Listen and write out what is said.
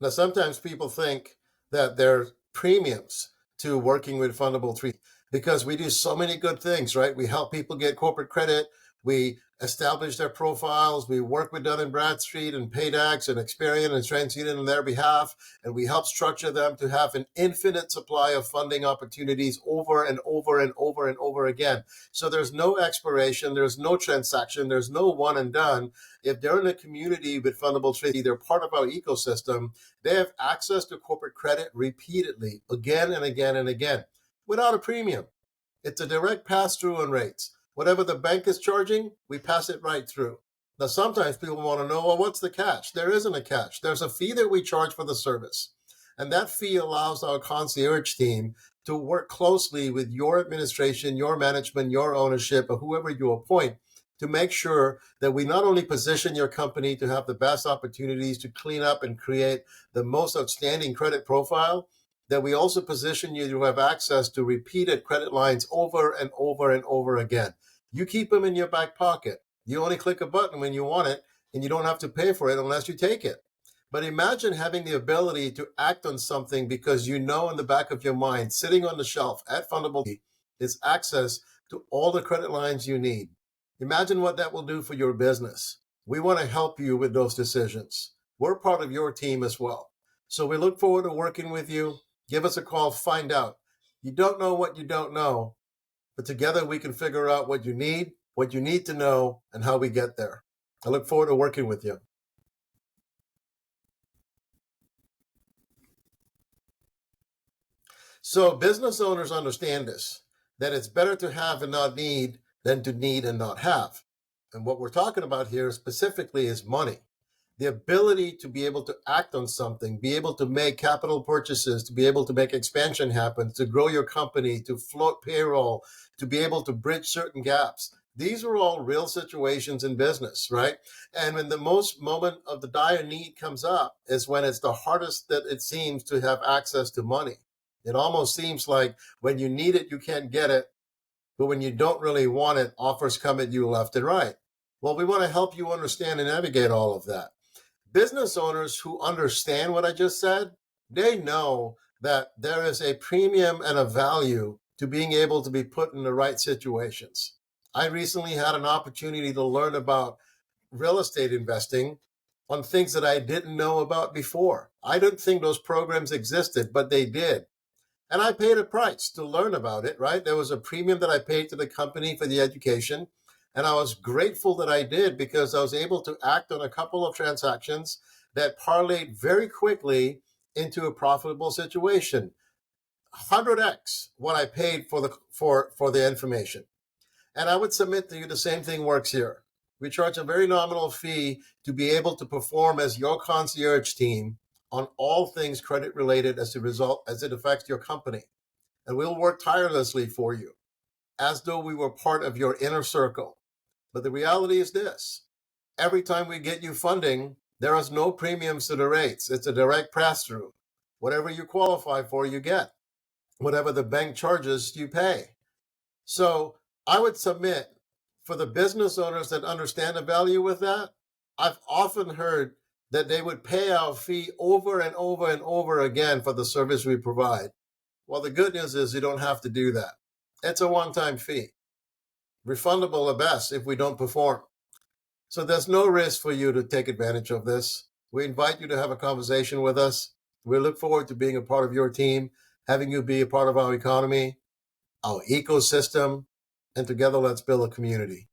Now, sometimes people think that there's premiums to working with Fundable360 because we do so many good things, right? We help people get corporate credit. We establish their profiles. We work with Dun& Bradstreet and Paydax and Experian and TransUnion on their behalf. And we help structure them to have an infinite supply of funding opportunities over and over and over and over again. So there's no expiration. There's no transaction. There's no one and done. If they're in a community with Fundable360, they're part of our ecosystem. They have access to corporate credit repeatedly, again and again and again, without a premium. It's a direct pass-through on rates. Whatever the bank is charging, we pass it right through. Now, sometimes people want to know, well, what's the catch? There isn't a catch. There's a fee that we charge for the service. And that fee allows our concierge team to work closely with your administration, your management, your ownership, or whoever you appoint to make sure that we not only position your company to have the best opportunities to clean up and create the most outstanding credit profile, that we also position you to have access to repeated credit lines over and over and over again. You keep them in your back pocket. You only click a button when you want it, and you don't have to pay for it unless you take it. But imagine having the ability to act on something because you know in the back of your mind, sitting on the shelf at Fundable is access to all the credit lines you need. Imagine what that will do for your business. We want to help you with those decisions. We're part of your team as well. So we look forward to working with you. Give us a call, find out. You don't know what you don't know, but together we can figure out what you need to know, and how we get there. I look forward to working with you. So business owners understand this, that it's better to have and not need than to need and not have. And what we're talking about here specifically is money. The ability to be able to act on something, be able to make capital purchases, to be able to make expansion happen, to grow your company, to float payroll, to be able to bridge certain gaps. These are all real situations in business, right? And when the most moment of the dire need comes up is when it's the hardest that it seems to have access to money. It almost seems like when you need it, you can't get it. But when you don't really want it, offers come at you left and right. Well, we want to help you understand and navigate all of that. Business owners who understand what I just said, they know that there is a premium and a value to being able to be put in the right situations. I recently had an opportunity to learn about real estate investing on things that I didn't know about before. I didn't think those programs existed, but they did. And I paid a price to learn about it, right? There was a premium that I paid to the company for the education. And I was grateful that I did because I was able to act on a couple of transactions that parlayed very quickly into a profitable situation. 100x what I paid for the information. And I would submit to you the same thing works here. We charge a very nominal fee to be able to perform as your concierge team on all things credit related as it affects your company. And we'll work tirelessly for you as though we were part of your inner circle. But the reality is this: every time we get you funding, there is no premiums to the rates. It's a direct pass-through. Whatever you qualify for, you get. Whatever the bank charges, you pay. So I would submit, for the business owners that understand the value with that, I've often heard that they would pay our fee over and over and over again for the service we provide. Well, the good news is you don't have to do that. It's a one-time fee. Refundable at best if we don't perform. So there's no risk for you to take advantage of this. We invite you to have a conversation with us. We look forward to being a part of your team, having you be a part of our economy, our ecosystem, and together let's build a community.